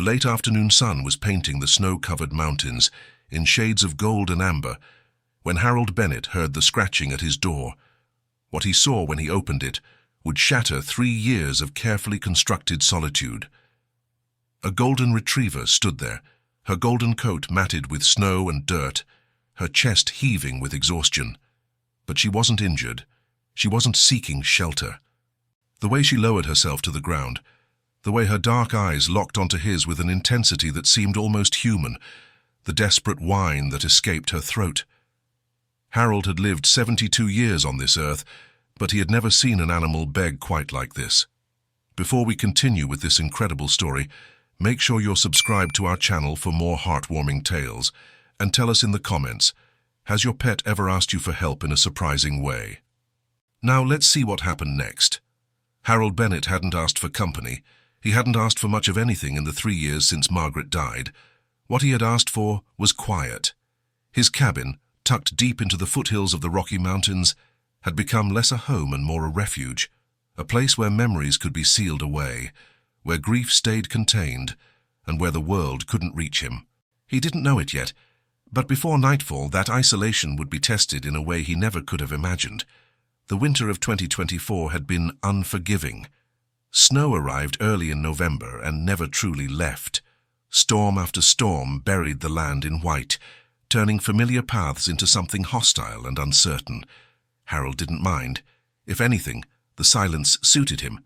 The late afternoon sun was painting the snow-covered mountains in shades of gold and amber when Harold Bennett heard the scratching at his door. What he saw when he opened it would shatter 3 years of carefully constructed solitude. A golden retriever stood there, her golden coat matted with snow and dirt, her chest heaving with exhaustion. But she wasn't injured. She wasn't seeking shelter. The way she lowered herself to the ground, the way her dark eyes locked onto his with an intensity that seemed almost human, the desperate whine that escaped her throat. Harold had lived 72 years on this earth, but he had never seen an animal beg quite like this. Before we continue with this incredible story, make sure you're subscribed to our channel for more heartwarming tales, and tell us in the comments, has your pet ever asked you for help in a surprising way? Now let's see what happened next. Harold Bennett hadn't asked for company. He hadn't asked for much of anything in the 3 years since Margaret died. What he had asked for was quiet. His cabin, tucked deep into the foothills of the Rocky Mountains, had become less a home and more a refuge, a place where memories could be sealed away, where grief stayed contained, and where the world couldn't reach him. He didn't know it yet, but before nightfall that isolation would be tested in a way he never could have imagined. The winter of 2024 had been unforgiving. Snow arrived early in November and never truly left. Storm after storm buried the land in white, turning familiar paths into something hostile and uncertain. Harold didn't mind. If anything, the silence suited him.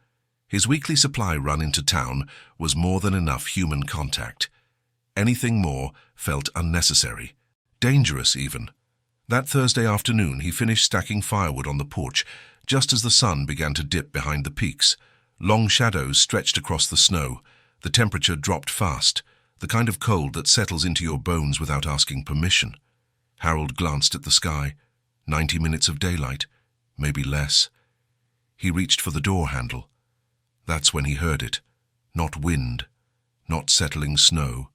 His weekly supply run into town was more than enough human contact. Anything more felt unnecessary, dangerous even. That Thursday afternoon he finished stacking firewood on the porch, just as the sun began to dip behind the peaks. Long shadows stretched across the snow. The temperature dropped fast, the kind of cold that settles into your bones without asking permission. Harold glanced at the sky. 90 minutes of daylight, maybe less. He reached for the door handle. That's when he heard it. Not wind, not settling snow,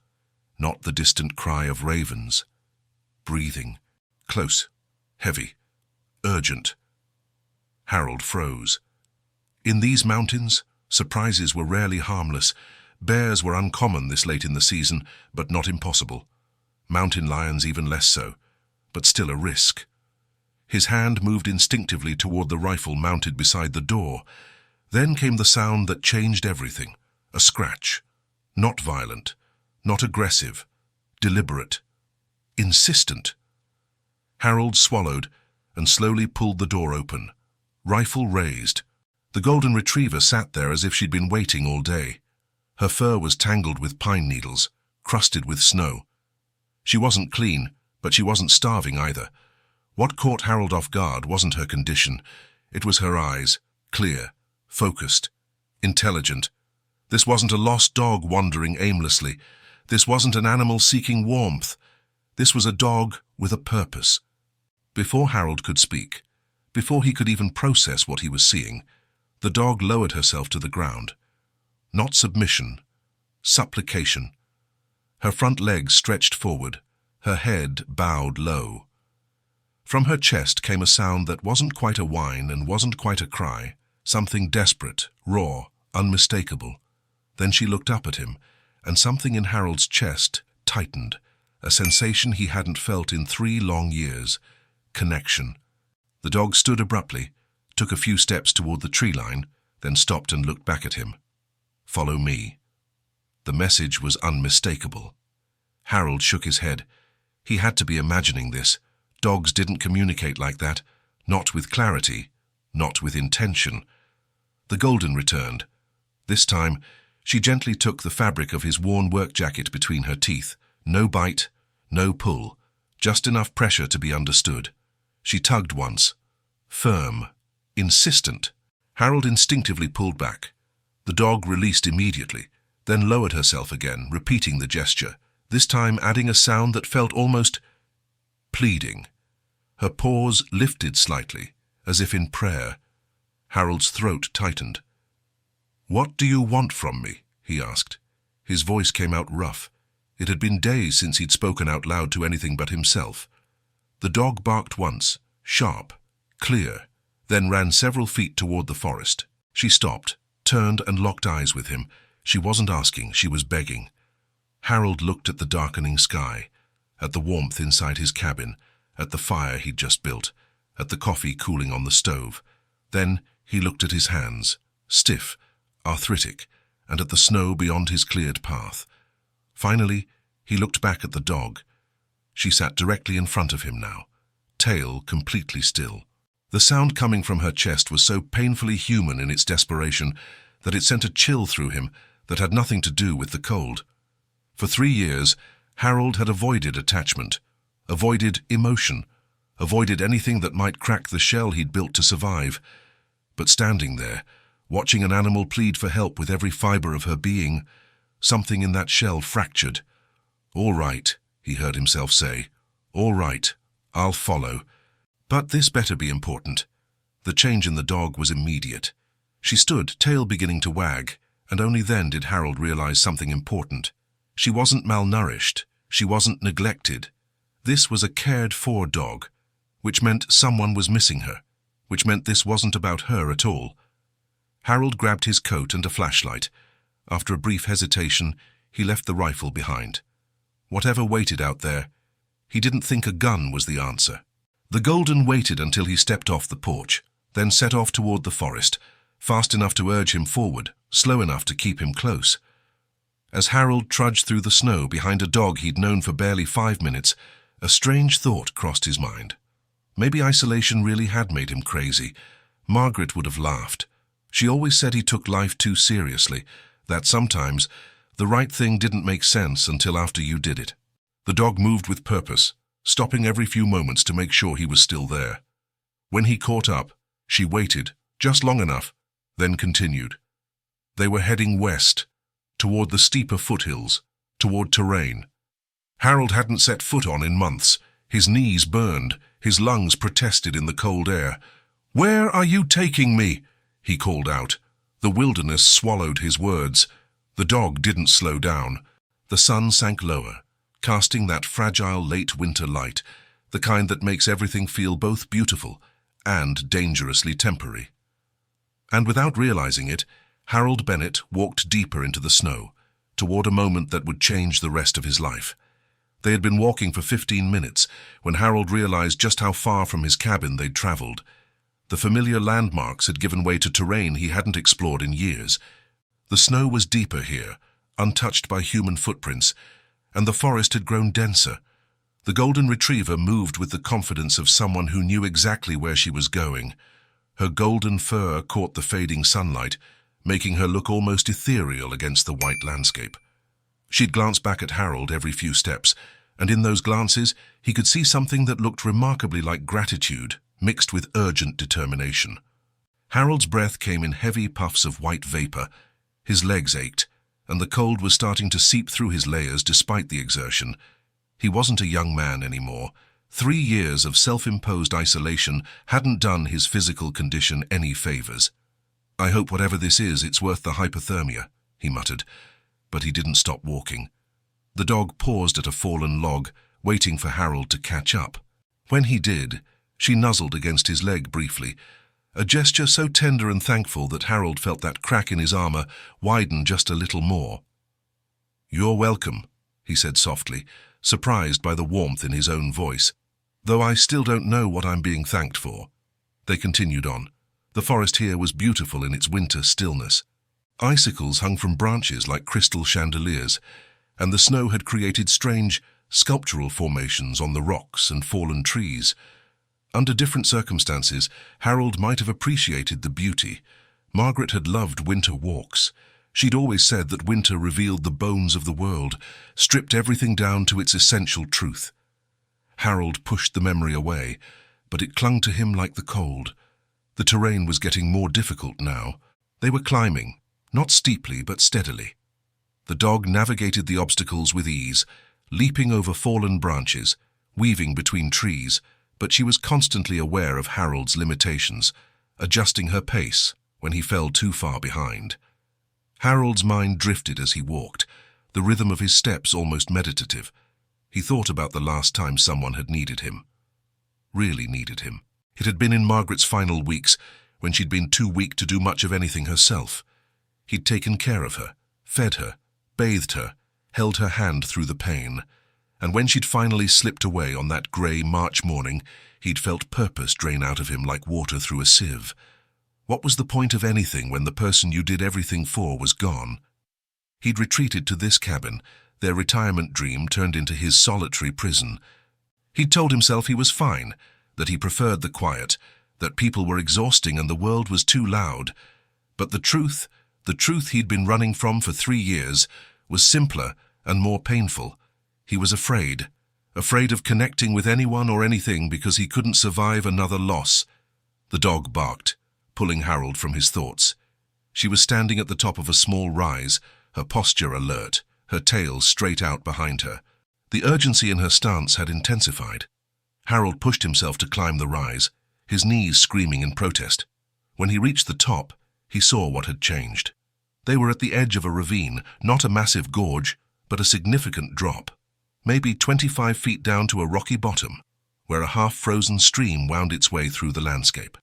not the distant cry of ravens. Breathing. Close, heavy, urgent. Harold froze. In these mountains, surprises were rarely harmless. Bears were uncommon this late in the season, but not impossible. Mountain lions even less so, but still a risk. His hand moved instinctively toward the rifle mounted beside the door. Then came the sound that changed everything. A scratch. Not violent, not aggressive, deliberate, insistent. Harold swallowed and slowly pulled the door open. Rifle raised. The golden retriever sat there as if she'd been waiting all day. Her fur was tangled with pine needles, crusted with snow. She wasn't clean, but she wasn't starving either. What caught Harold off guard wasn't her condition. It was her eyes, clear, focused, intelligent. This wasn't a lost dog wandering aimlessly. This wasn't an animal seeking warmth. This was a dog with a purpose. Before Harold could speak, before he could even process what he was seeing, the dog lowered herself to the ground. Not submission, supplication. Her front legs stretched forward, her head bowed low. From her chest came a sound that wasn't quite a whine and wasn't quite a cry, something desperate, raw, unmistakable. Then she looked up at him, and something in Harold's chest tightened, a sensation he hadn't felt in 3 long years. Connection. The dog stood abruptly, took a few steps toward the tree line, then stopped and looked back at him. "Follow me." The message was unmistakable. Harold shook his head. He had to be imagining this. Dogs didn't communicate like that, not with clarity, not with intention. The golden returned. This time, she gently took the fabric of his worn work jacket between her teeth. No bite, no pull, just enough pressure to be understood. She tugged once. Firm, insistent. Harold instinctively pulled back. The dog released immediately, then lowered herself again, repeating the gesture, this time adding a sound that felt almost pleading. Her paws lifted slightly, as if in prayer. Harold's throat tightened. "What do you want from me?" he asked. His voice came out rough. It had been days since he'd spoken out loud to anything but himself. The dog barked once, sharp, clear, then ran several feet toward the forest. She stopped, turned and locked eyes with him. She wasn't asking, she was begging. Harold looked at the darkening sky, at the warmth inside his cabin, at the fire he'd just built, at the coffee cooling on the stove. Then he looked at his hands, stiff, arthritic, and at the snow beyond his cleared path. Finally, he looked back at the dog. She sat directly in front of him now, tail completely still. The sound coming from her chest was so painfully human in its desperation that it sent a chill through him that had nothing to do with the cold. For 3 years, Harold had avoided attachment, avoided emotion, avoided anything that might crack the shell he'd built to survive. But standing there, watching an animal plead for help with every fiber of her being, something in that shell fractured. "All right," he heard himself say. "All right, I'll follow." But this better be important. The change in the dog was immediate. She stood, tail beginning to wag, and only then did Harold realize something important. She wasn't malnourished. She wasn't neglected. This was a cared-for dog, which meant someone was missing her, which meant this wasn't about her at all. Harold grabbed his coat and a flashlight. After a brief hesitation, he left the rifle behind. Whatever waited out there, he didn't think a gun was the answer. The Golden waited until he stepped off the porch, then set off toward the forest, fast enough to urge him forward, slow enough to keep him close. As Harold trudged through the snow behind a dog he'd known for barely 5 minutes, a strange thought crossed his mind. Maybe isolation really had made him crazy. Margaret would have laughed. She always said he took life too seriously, that sometimes the right thing didn't make sense until after you did it. The dog moved with purpose, stopping every few moments to make sure he was still there. When he caught up, she waited, just long enough, then continued. They were heading west, toward the steeper foothills, toward terrain Harold hadn't set foot on in months. His knees burned, his lungs protested in the cold air. "Where are you taking me?" he called out. The wilderness swallowed his words. The dog didn't slow down. The sun sank lower, casting that fragile late winter light, the kind that makes everything feel both beautiful and dangerously temporary. And without realizing it, Harold Bennett walked deeper into the snow, toward a moment that would change the rest of his life. They had been walking for 15 minutes when Harold realized just how far from his cabin they'd traveled. The familiar landmarks had given way to terrain he hadn't explored in years. The snow was deeper here, untouched by human footprints, and the forest had grown denser. The golden retriever moved with the confidence of someone who knew exactly where she was going. Her golden fur caught the fading sunlight, making her look almost ethereal against the white landscape. She'd glance back at Harold every few steps, and in those glances he could see something that looked remarkably like gratitude, mixed with urgent determination. Harold's breath came in heavy puffs of white vapor. His legs ached, and the cold was starting to seep through his layers despite the exertion. He wasn't a young man anymore. 3 years of self-imposed isolation hadn't done his physical condition any favors. "I hope whatever this is, it's worth the hypothermia," he muttered, but he didn't stop walking. The dog paused at a fallen log, waiting for Harold to catch up. When he did, she nuzzled against his leg briefly, a gesture so tender and thankful that Harold felt that crack in his armor widen just a little more. "You're welcome," he said softly, surprised by the warmth in his own voice. "Though I still don't know what I'm being thanked for." They continued on. The forest here was beautiful in its winter stillness. Icicles hung from branches like crystal chandeliers, and the snow had created strange, sculptural formations on the rocks and fallen trees. Under different circumstances, Harold might have appreciated the beauty. Margaret had loved winter walks. She'd always said that winter revealed the bones of the world, stripped everything down to its essential truth. Harold pushed the memory away, but it clung to him like the cold. The terrain was getting more difficult now. They were climbing, not steeply but steadily. The dog navigated the obstacles with ease, leaping over fallen branches, weaving between trees, but she was constantly aware of Harold's limitations, adjusting her pace when he fell too far behind. Harold's mind drifted as he walked, the rhythm of his steps almost meditative. He thought about the last time someone had needed him. Really needed him. It had been in Margaret's final weeks, when she'd been too weak to do much of anything herself. He'd taken care of her, fed her, bathed her, held her hand through the pain, and when she'd finally slipped away on that grey March morning, he'd felt purpose drain out of him like water through a sieve. What was the point of anything when the person you did everything for was gone? He'd retreated to this cabin, their retirement dream turned into his solitary prison. He'd told himself he was fine, that he preferred the quiet, that people were exhausting and the world was too loud. But the truth he'd been running from for 3 years, was simpler and more painful. He was afraid of connecting with anyone or anything because he couldn't survive another loss. The dog barked, pulling Harold from his thoughts. She was standing at the top of a small rise, her posture alert, her tail straight out behind her. The urgency in her stance had intensified. Harold pushed himself to climb the rise, his knees screaming in protest. When he reached the top, he saw what had changed. They were at the edge of a ravine, not a massive gorge, but a significant drop, maybe 25 feet down to a rocky bottom, where a half-frozen stream wound its way through the landscape.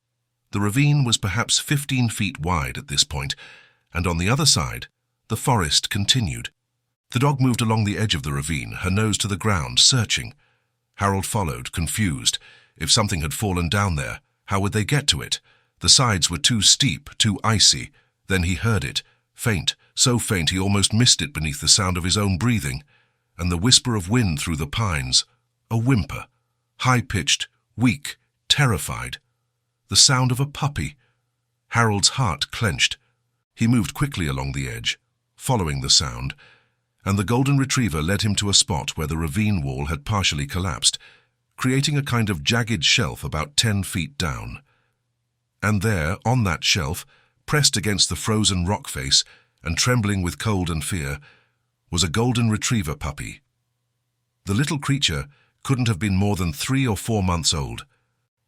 The ravine was perhaps 15 feet wide at this point, and on the other side, the forest continued. The dog moved along the edge of the ravine, her nose to the ground, searching. Harold followed, confused. If something had fallen down there, how would they get to it? The sides were too steep, too icy. Then he heard it, faint, so faint he almost missed it beneath the sound of his own breathing, and the whisper of wind through the pines, a whimper, high-pitched, weak, terrified. The sound of a puppy. Harold's heart clenched. He moved quickly along the edge, following the sound, and the golden retriever led him to a spot where the ravine wall had partially collapsed, creating a kind of jagged shelf about 10 feet down. And there, on that shelf, pressed against the frozen rock face and trembling with cold and fear, was a golden retriever puppy. The little creature couldn't have been more than 3 or 4 months old.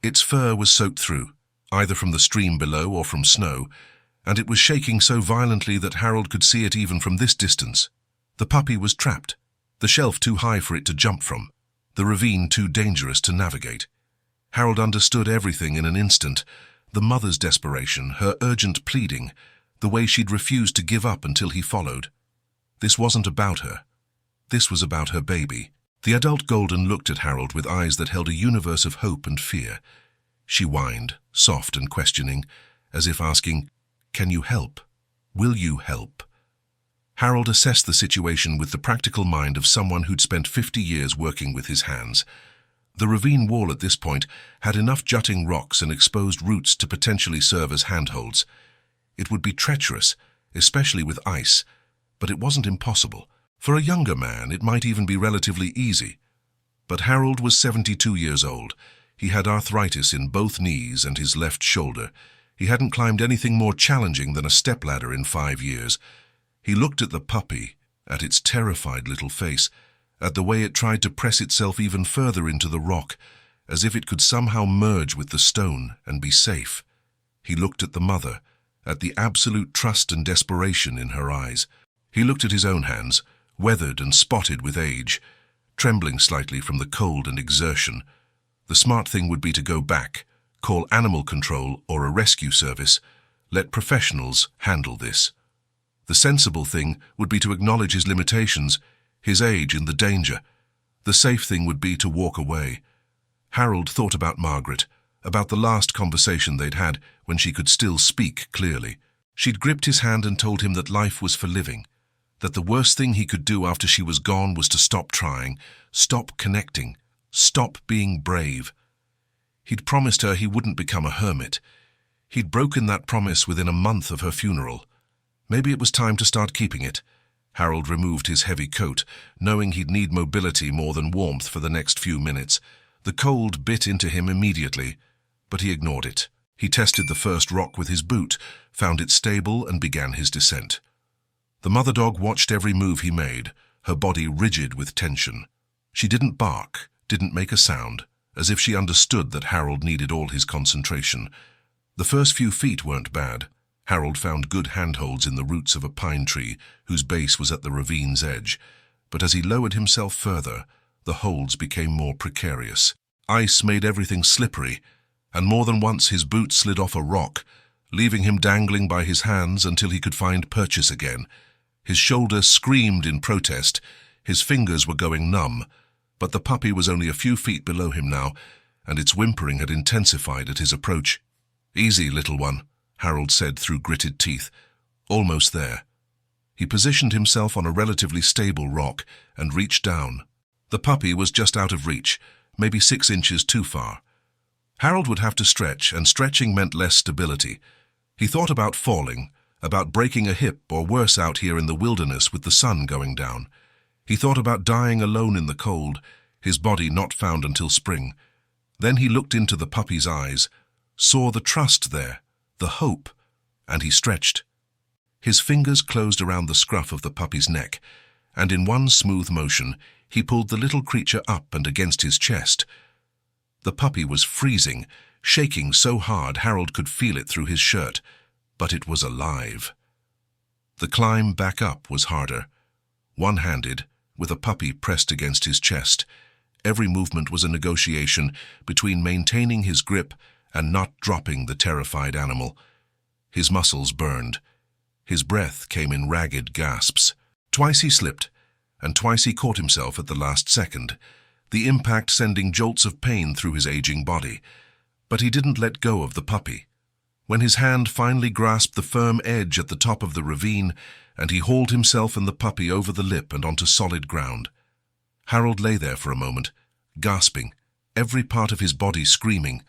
Its fur was soaked through, either from the stream below or from snow, and it was shaking so violently that Harold could see it even from this distance. The puppy was trapped, the shelf too high for it to jump from, the ravine too dangerous to navigate. Harold understood everything in an instant, the mother's desperation, her urgent pleading, the way she'd refused to give up until he followed. This wasn't about her. This was about her baby. The adult golden looked at Harold with eyes that held a universe of hope and fear. She whined, soft and questioning, as if asking, "Can you help? Will you help?" Harold assessed the situation with the practical mind of someone who'd spent 50 years working with his hands. The ravine wall at this point had enough jutting rocks and exposed roots to potentially serve as handholds. It would be treacherous, especially with ice, but it wasn't impossible. For a younger man, it might even be relatively easy. But Harold was 72 years old. He had arthritis in both knees and his left shoulder. He hadn't climbed anything more challenging than a stepladder in 5 years. He looked at the puppy, at its terrified little face, at the way it tried to press itself even further into the rock, as if it could somehow merge with the stone and be safe. He looked at the mother, at the absolute trust and desperation in her eyes. He looked at his own hands, weathered and spotted with age, trembling slightly from the cold and exertion. The smart thing would be to go back, call animal control or a rescue service, let professionals handle this. The sensible thing would be to acknowledge his limitations, his age and the danger. The safe thing would be to walk away. Harold thought about Margaret, about the last conversation they'd had when she could still speak clearly. She'd gripped his hand and told him that life was for living, that the worst thing he could do after she was gone was to stop trying, stop connecting, stop being brave. He'd promised her he wouldn't become a hermit. He'd broken that promise within a month of her funeral. Maybe it was time to start keeping it. Harold removed his heavy coat, knowing he'd need mobility more than warmth for the next few minutes. The cold bit into him immediately, but he ignored it. He tested the first rock with his boot, found it stable, and began his descent. The mother dog watched every move he made, her body rigid with tension. She didn't bark, didn't make a sound, as if she understood that Harold needed all his concentration. The first few feet weren't bad. Harold found good handholds in the roots of a pine tree whose base was at the ravine's edge, but as he lowered himself further, the holds became more precarious. Ice made everything slippery, and more than once his boot slid off a rock, leaving him dangling by his hands until he could find purchase again. His shoulder screamed in protest. His fingers were going numb, but the puppy was only a few feet below him now, and its whimpering had intensified at his approach. "Easy, little one," Harold said through gritted teeth. "Almost there." He positioned himself on a relatively stable rock and reached down. The puppy was just out of reach, maybe 6 inches too far. Harold would have to stretch, and stretching meant less stability. He thought about falling, about breaking a hip or worse out here in the wilderness with the sun going down. He thought about dying alone in the cold, his body not found until spring. Then he looked into the puppy's eyes, saw the trust there, the hope, and he stretched. His fingers closed around the scruff of the puppy's neck, and in one smooth motion, he pulled the little creature up and against his chest. The puppy was freezing, shaking so hard Harold could feel it through his shirt, but it was alive. The climb back up was harder. One-handed, with a puppy pressed against his chest, every movement was a negotiation between maintaining his grip and not dropping the terrified animal. His muscles burned. His breath came in ragged gasps. Twice he slipped, and twice he caught himself at the last second, the impact sending jolts of pain through his aging body. But he didn't let go of the puppy. When his hand finally grasped the firm edge at the top of the ravine, and he hauled himself and the puppy over the lip and onto solid ground, Harold lay there for a moment, gasping, every part of his body screaming.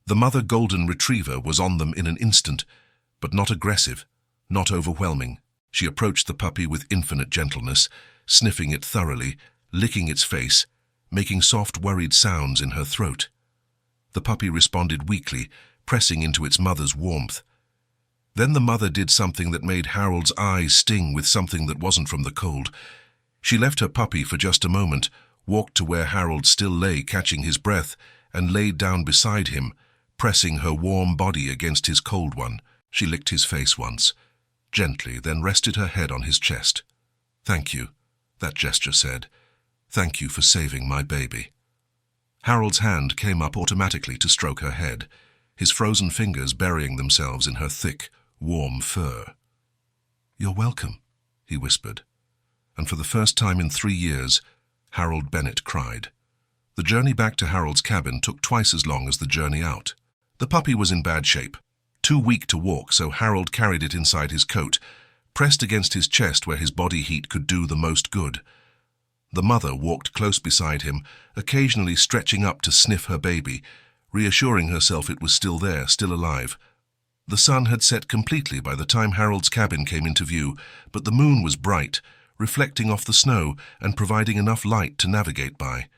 The mother golden retriever was on them in an instant, but not aggressive, not overwhelming. She approached the puppy with infinite gentleness, sniffing it thoroughly, licking its face, making soft, worried sounds in her throat. The puppy responded weakly, pressing into its mother's warmth. Then the mother did something that made Harold's eyes sting with something that wasn't from the cold. She left her puppy for just a moment, walked to where Harold still lay catching his breath, and laid down beside him, pressing her warm body against his cold one. She licked his face once, gently, then rested her head on his chest. "Thank you," that gesture said. "Thank you for saving my baby." Harold's hand came up automatically to stroke her head, his frozen fingers burying themselves in her thick, warm fur. "You're welcome," he whispered. And for the first time in 3 years, Harold Bennett cried. The journey back to Harold's cabin took twice as long as the journey out. The puppy was in bad shape, too weak to walk, so Harold carried it inside his coat, pressed against his chest where his body heat could do the most good. The mother walked close beside him, occasionally stretching up to sniff her baby, reassuring herself it was still there, still alive. The sun had set completely by the time Harold's cabin came into view, but the moon was bright, reflecting off the snow and providing enough light to navigate by.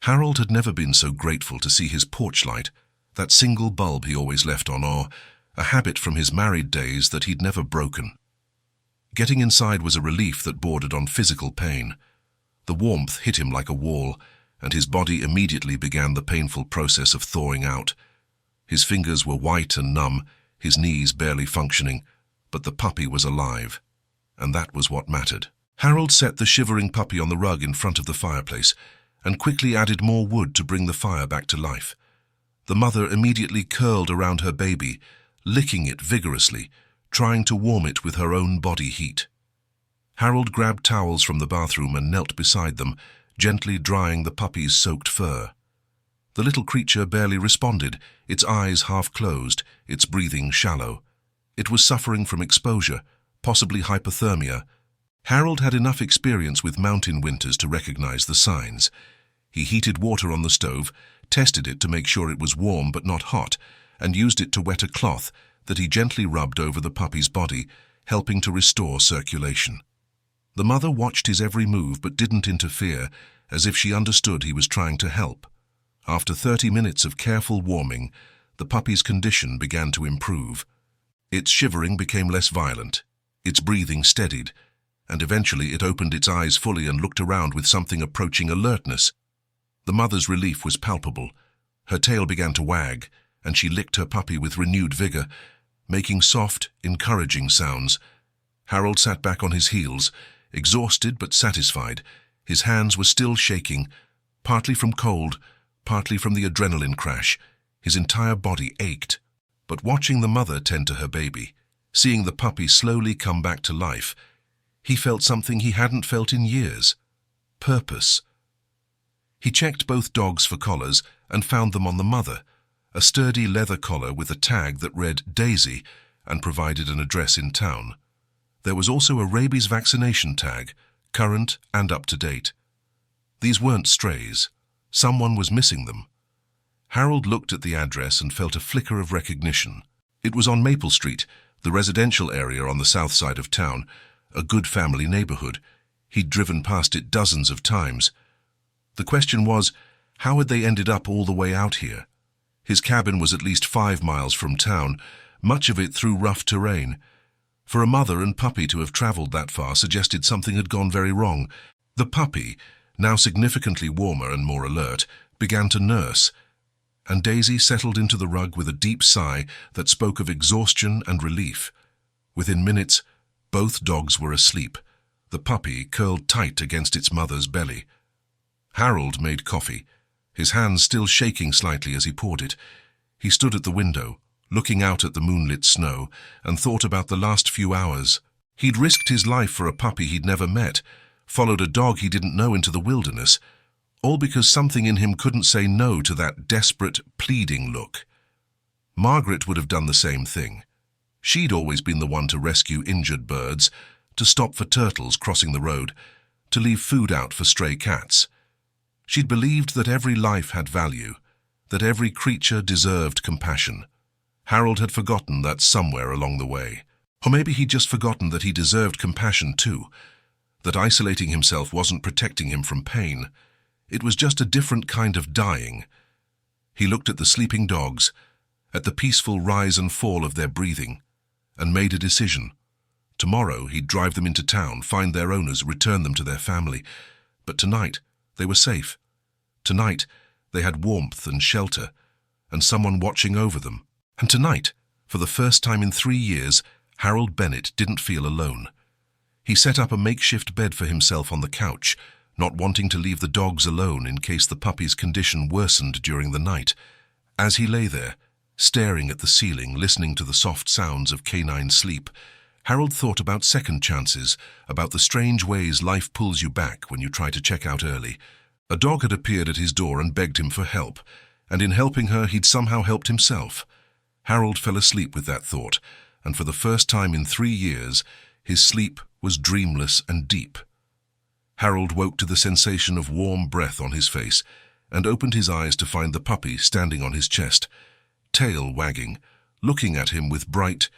Harold had never been so grateful to see his porch light, that single bulb he always left on, or a habit from his married days that he'd never broken. Getting inside was a relief that bordered on physical pain. The warmth hit him like a wall, and his body immediately began the painful process of thawing out. His fingers were white and numb, his knees barely functioning, but the puppy was alive, and that was what mattered. Harold set the shivering puppy on the rug in front of the fireplace, and quickly added more wood to bring the fire back to life. The mother immediately curled around her baby, licking it vigorously, trying to warm it with her own body heat. Harold grabbed towels from the bathroom and knelt beside them, gently drying the puppy's soaked fur. The little creature barely responded, its eyes half closed, its breathing shallow. It was suffering from exposure, possibly hypothermia. Harold had enough experience with mountain winters to recognize the signs. He heated water on the stove, tested it to make sure it was warm but not hot, and used it to wet a cloth that he gently rubbed over the puppy's body, helping to restore circulation. The mother watched his every move but didn't interfere, as if she understood he was trying to help. After 30 minutes of careful warming, the puppy's condition began to improve. Its shivering became less violent, its breathing steadied, and eventually it opened its eyes fully and looked around with something approaching alertness. The mother's relief was palpable. Her tail began to wag, and she licked her puppy with renewed vigor, making soft, encouraging sounds. Harold sat back on his heels, exhausted but satisfied. His hands were still shaking, partly from cold, partly from the adrenaline crash. His entire body ached. But watching the mother tend to her baby, seeing the puppy slowly come back to life, He felt something he hadn't felt in years. Purpose. He checked both dogs for collars and found them on the mother, a sturdy leather collar with a tag that read Daisy and provided an address in town. There was also a rabies vaccination tag, current and up to date. These weren't strays. Someone was missing them. Harold looked at the address and felt a flicker of recognition. It was on Maple Street, the residential area on the south side of town, a good family neighborhood. He'd driven past it dozens of times. The question was, how had they ended up all the way out here? His cabin was at least 5 miles from town, much of it through rough terrain. For a mother and puppy to have traveled that far suggested something had gone very wrong. The puppy, now significantly warmer and more alert, began to nurse, and Daisy settled into the rug with a deep sigh that spoke of exhaustion and relief. Within minutes, both dogs were asleep, the puppy curled tight against its mother's belly. Harold made coffee, his hands still shaking slightly as he poured it. He stood at the window, looking out at the moonlit snow, and thought about the last few hours. He'd risked his life for a puppy he'd never met, followed a dog he didn't know into the wilderness, all because something in him couldn't say no to that desperate, pleading look. Margaret would have done the same thing. She'd always been the one to rescue injured birds, to stop for turtles crossing the road, to leave food out for stray cats. She'd believed that every life had value, that every creature deserved compassion. Harold had forgotten that somewhere along the way. Or maybe he'd just forgotten that he deserved compassion too, that isolating himself wasn't protecting him from pain. It was just a different kind of dying. He looked at the sleeping dogs, at the peaceful rise and fall of their breathing, and made a decision. Tomorrow he'd drive them into town, find their owners, return them to their family. But tonight, they were safe. Tonight, they had warmth and shelter, and someone watching over them. And tonight, for the first time in 3 years, Harold Bennett didn't feel alone. He set up a makeshift bed for himself on the couch, not wanting to leave the dogs alone in case the puppy's condition worsened during the night. As he lay there, staring at the ceiling, listening to the soft sounds of canine sleep, Harold thought about second chances, about the strange ways life pulls you back when you try to check out early. A dog had appeared at his door and begged him for help, and in helping her he'd somehow helped himself. Harold fell asleep with that thought, and for the first time in 3 years, his sleep was dreamless and deep. Harold woke to the sensation of warm breath on his face and opened his eyes to find the puppy standing on his chest, tail wagging, looking at him with bright,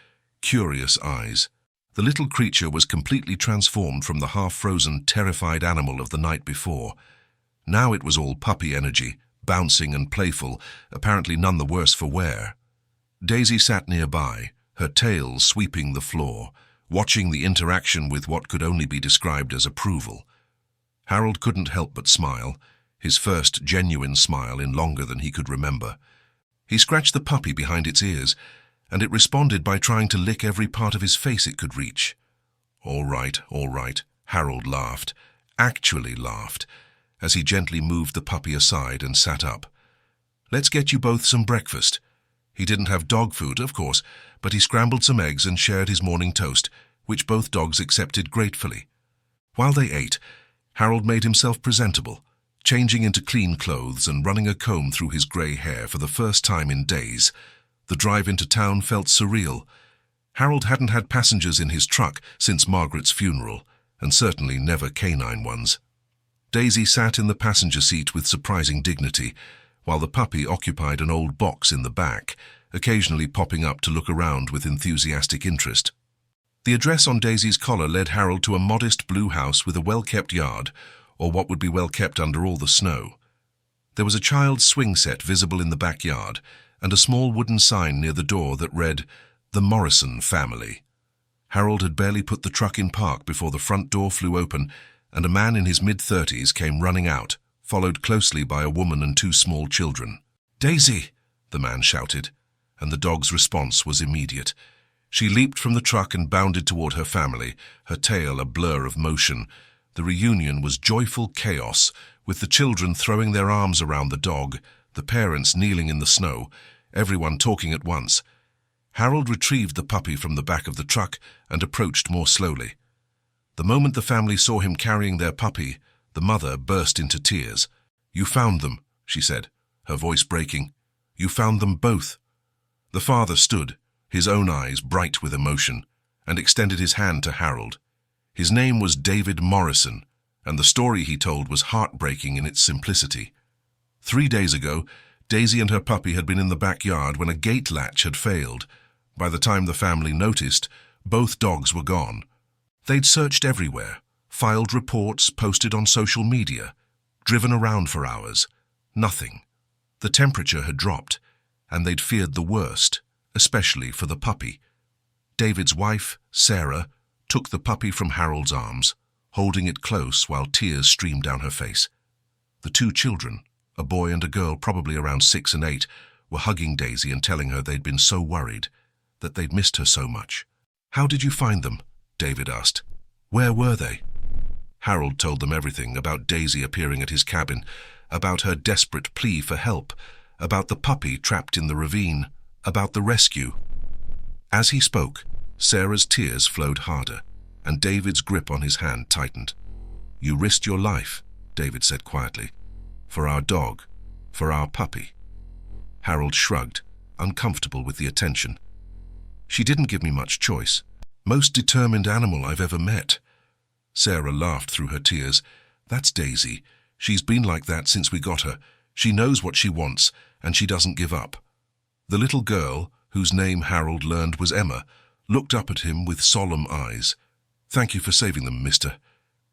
curious eyes. The little creature was completely transformed from the half-frozen, terrified animal of the night before. Now it was all puppy energy, bouncing and playful, apparently none the worse for wear. Daisy sat nearby, her tail sweeping the floor, watching the interaction with what could only be described as approval. Harold couldn't help but smile, his first genuine smile in longer than he could remember. He scratched the puppy behind its ears, and it responded by trying to lick every part of his face it could reach. All right, Harold laughed, actually laughed, as he gently moved the puppy aside and sat up. Let's get you both some breakfast. He didn't have dog food, of course, but he scrambled some eggs and shared his morning toast, which both dogs accepted gratefully. While they ate, Harold made himself presentable, changing into clean clothes and running a comb through his grey hair for the first time in days. The drive into town felt surreal. Harold hadn't had passengers in his truck since Margaret's funeral, and certainly never canine ones. Daisy sat in the passenger seat with surprising dignity, while the puppy occupied an old box in the back, occasionally popping up to look around with enthusiastic interest. The address on Daisy's collar led Harold to a modest blue house with a well-kept yard, or what would be well kept under all the snow. There was a child's swing set visible in the backyard, and a small wooden sign near the door that read, "The Morrison Family." Harold had barely put the truck in park before the front door flew open, and a man in his mid-30s came running out, followed closely by a woman and 2 small children. "Daisy!" the man shouted, and the dog's response was immediate. She leaped from the truck and bounded toward her family, her tail a blur of motion. The reunion was joyful chaos, with the children throwing their arms around the dog, the parents kneeling in the snow, everyone talking at once. Harold retrieved the puppy from the back of the truck and approached more slowly. The moment the family saw him carrying their puppy, the mother burst into tears. "You found them," she said, her voice breaking. "You found them both." The father stood, his own eyes bright with emotion, and extended his hand to Harold. His name was David Morrison, and the story he told was heartbreaking in its simplicity. 3 days ago, Daisy and her puppy had been in the backyard when a gate latch had failed. By the time the family noticed, both dogs were gone. They'd searched everywhere, filed reports, posted on social media, driven around for hours. Nothing. The temperature had dropped, and they'd feared the worst, especially for the puppy. David's wife, Sarah, took the puppy from Harold's arms, holding it close while tears streamed down her face. The 2 children, a boy and a girl probably around 6 and 8, were hugging Daisy and telling her they'd been so worried, that they'd missed her so much. "How did you find them?" David asked. "Where were they?" Harold told them everything about Daisy appearing at his cabin, about her desperate plea for help, about the puppy trapped in the ravine, about the rescue. As he spoke, Sarah's tears flowed harder, and David's grip on his hand tightened. "You risked your life," David said quietly. "For our dog, for our puppy." Harold shrugged, uncomfortable with the attention. "She didn't give me much choice. Most determined animal I've ever met." Sarah laughed through her tears. "That's Daisy. She's been like that since we got her. She knows what she wants, and she doesn't give up." The little girl, whose name Harold learned was Emma, looked up at him with solemn eyes. "Thank you for saving them, mister.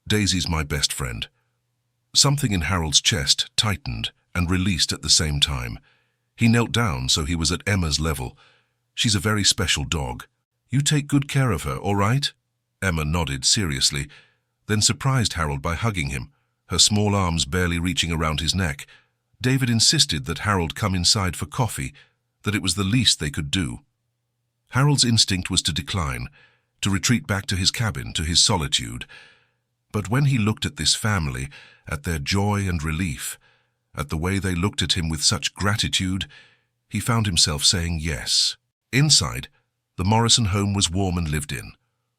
Daisy's my best friend." Something in Harold's chest tightened and released at the same time. He knelt down so he was at Emma's level. "She's a very special dog. You take good care of her, all right?" Emma nodded seriously, then surprised Harold by hugging him, her small arms barely reaching around his neck. David insisted that Harold come inside for coffee, that it was the least they could do. Harold's instinct was to decline, to retreat back to his cabin, to his solitude. But when he looked at this family, at their joy and relief, at the way they looked at him with such gratitude, he found himself saying yes. Inside, the Morrison home was warm and lived in,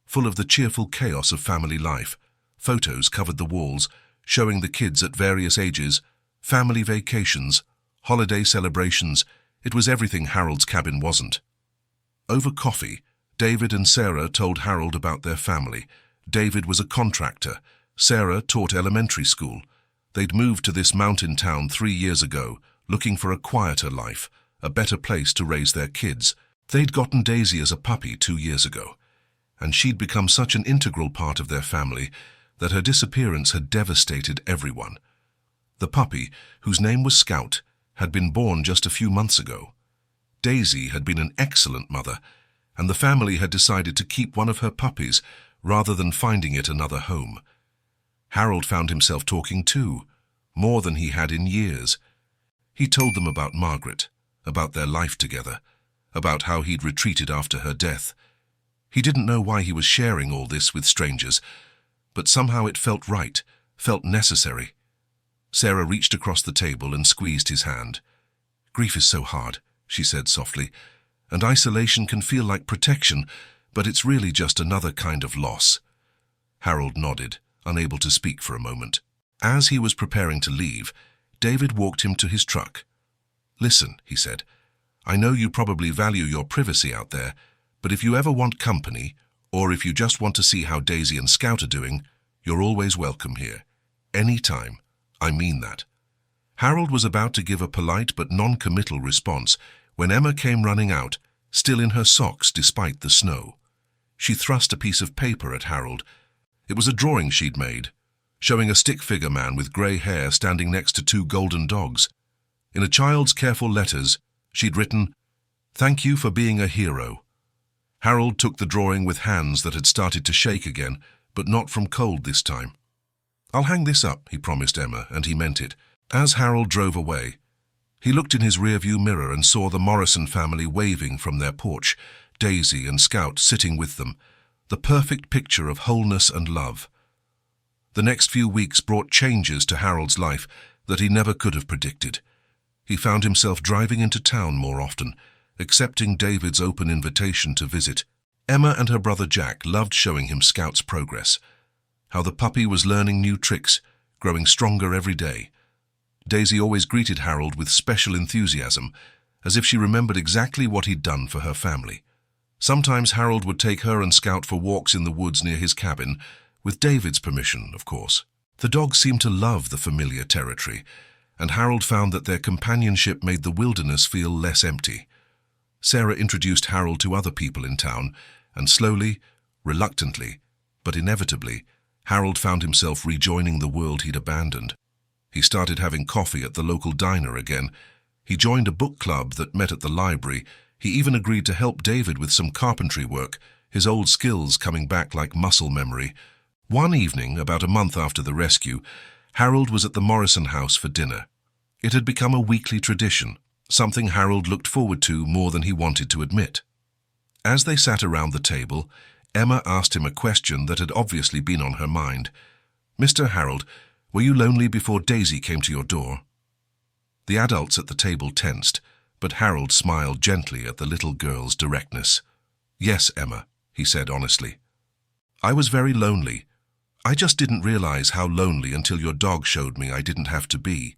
full of the cheerful chaos of family life. Photos covered the walls, showing the kids at various ages, family vacations, holiday celebrations. It was everything Harold's cabin wasn't. Over coffee, David and Sarah told Harold about their family. David was a contractor. Sarah taught elementary school. They'd moved to this mountain town 3 years ago, looking for a quieter life, a better place to raise their kids. They'd gotten Daisy as a puppy 2 years ago, and she'd become such an integral part of their family that her disappearance had devastated everyone. The puppy, whose name was Scout, had been born just a few months ago. Daisy had been an excellent mother, and the family had decided to keep one of her puppies rather than finding it another home. Harold found himself talking too, more than he had in years. He told them about Margaret, about their life together, about how he'd retreated after her death. He didn't know why he was sharing all this with strangers, but somehow it felt right, felt necessary. Sarah reached across the table and squeezed his hand. "Grief is so hard," she said softly, "and isolation can feel like protection, but it's really just another kind of loss." Harold nodded, unable to speak for a moment. As he was preparing to leave, David walked him to his truck. "Listen," he said, "I know you probably value your privacy out there, but if you ever want company, or if you just want to see how Daisy and Scout are doing, you're always welcome here. Any time. I mean that." Harold was about to give a polite but non-committal response when Emma came running out, still in her socks despite the snow. She thrust a piece of paper at Harold. It was a drawing she'd made, showing a stick-figure man with grey hair standing next to 2 golden dogs. In a child's careful letters, she'd written, "Thank you for being a hero." Harold took the drawing with hands that had started to shake again, but not from cold this time. "I'll hang this up," he promised Emma, and he meant it. As Harold drove away, he looked in his rearview mirror and saw the Morrison family waving from their porch, Daisy and Scout sitting with them, the perfect picture of wholeness and love. The next few weeks brought changes to Harold's life that he never could have predicted. He found himself driving into town more often, accepting David's open invitation to visit. Emma and her brother Jack loved showing him Scout's progress. how the puppy was learning new tricks, growing stronger every day. Daisy always greeted Harold with special enthusiasm, as if she remembered exactly what he'd done for her family. Sometimes Harold would take her and Scout for walks in the woods near his cabin, with David's permission, of course. The dogs seemed to love the familiar territory, and Harold found that their companionship made the wilderness feel less empty. Sarah introduced Harold to other people in town, and slowly, reluctantly, but inevitably, Harold found himself rejoining the world he'd abandoned. He started having coffee at the local diner again. He joined a book club that met at the library. He even agreed to help David with some carpentry work, his old skills coming back like muscle memory. One evening, about a month after the rescue, Harold was at the Morrison house for dinner. It had become a weekly tradition, something Harold looked forward to more than he wanted to admit. As they sat around the table, Emma asked him a question that had obviously been on her mind. "Mr. Harold, were you lonely before Daisy came to your door?" The adults at the table tensed, but Harold smiled gently at the little girl's directness. "Yes, Emma," he said honestly. "I was very lonely. I just didn't realize how lonely until your dog showed me I didn't have to be."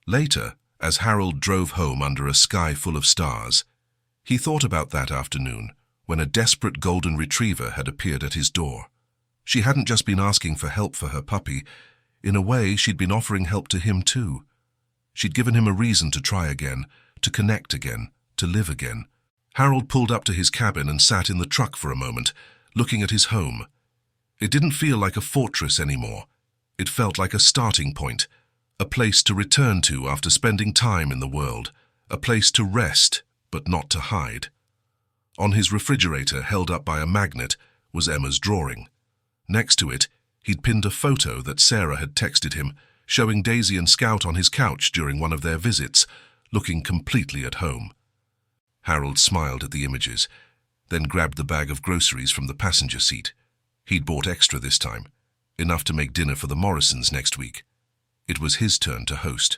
Later, as Harold drove home under a sky full of stars, he thought about that afternoon when a desperate golden retriever had appeared at his door. She hadn't just been asking for help for her puppy. In a way, she'd been offering help to him too. She'd given him a reason to try again, to connect again, to live again. Harold pulled up to his cabin and sat in the truck for a moment, looking at his home. It didn't feel like a fortress anymore. It felt like a starting point, a place to return to after spending time in the world, a place to rest, but not to hide. On his refrigerator, held up by a magnet, was Emma's drawing. Next to it, he'd pinned a photo that Sarah had texted him, showing Daisy and Scout on his couch during one of their visits, looking completely at home. Harold smiled at the images, then grabbed the bag of groceries from the passenger seat. He'd bought extra this time, enough to make dinner for the Morrisons next week. It was his turn to host.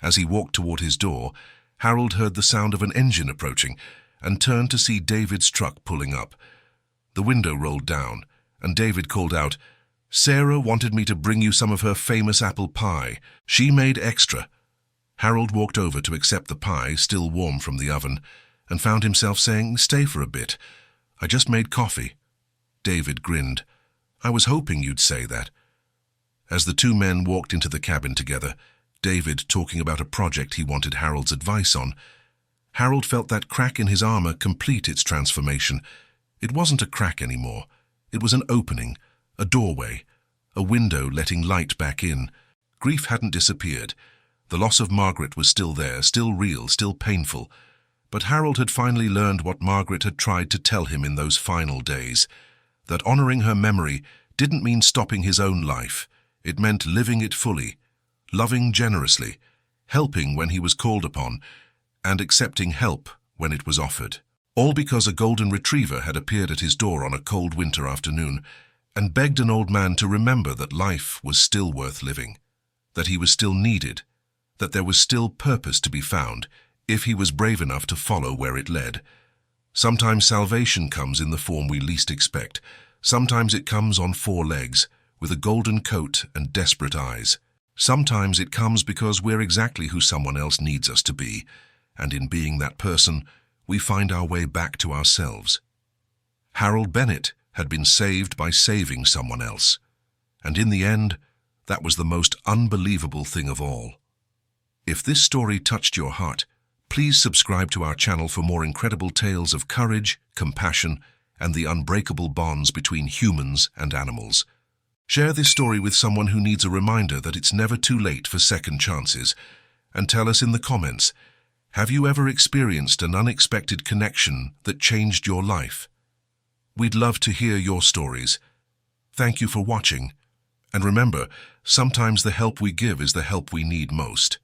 As he walked toward his door, Harold heard the sound of an engine approaching and turned to see David's truck pulling up. The window rolled down, and David called out, "Sarah wanted me to bring you some of her famous apple pie. She made extra." Harold walked over to accept the pie, still warm from the oven, and found himself saying, "Stay for a bit. I just made coffee." David grinned. "I was hoping you'd say that." As the two men walked into the cabin together, David talking about a project he wanted Harold's advice on, Harold felt that crack in his armor complete its transformation. It wasn't a crack anymore. It was an opening, a doorway, a window letting light back in. Grief hadn't disappeared. The loss of Margaret was still there, still real, still painful. But Harold had finally learned what Margaret had tried to tell him in those final days, that honoring her memory didn't mean stopping his own life. It meant living it fully, loving generously, helping when he was called upon, and accepting help when it was offered. All because a golden retriever had appeared at his door on a cold winter afternoon and begged an old man to remember that life was still worth living, that he was still needed, that there was still purpose to be found if he was brave enough to follow where it led. Sometimes salvation comes in the form we least expect. Sometimes it comes on four legs, with a golden coat and desperate eyes. Sometimes it comes because we're exactly who someone else needs us to be, and in being that person, we find our way back to ourselves. Harold Bennett had been saved by saving someone else, and in the end, that was the most unbelievable thing of all. If this story touched your heart, please subscribe to our channel for more incredible tales of courage, compassion, and the unbreakable bonds between humans and animals. Share this story with someone who needs a reminder that it's never too late for second chances, and tell us in the comments, have you ever experienced an unexpected connection that changed your life? We'd love to hear your stories. Thank you for watching, and remember, sometimes the help we give is the help we need most.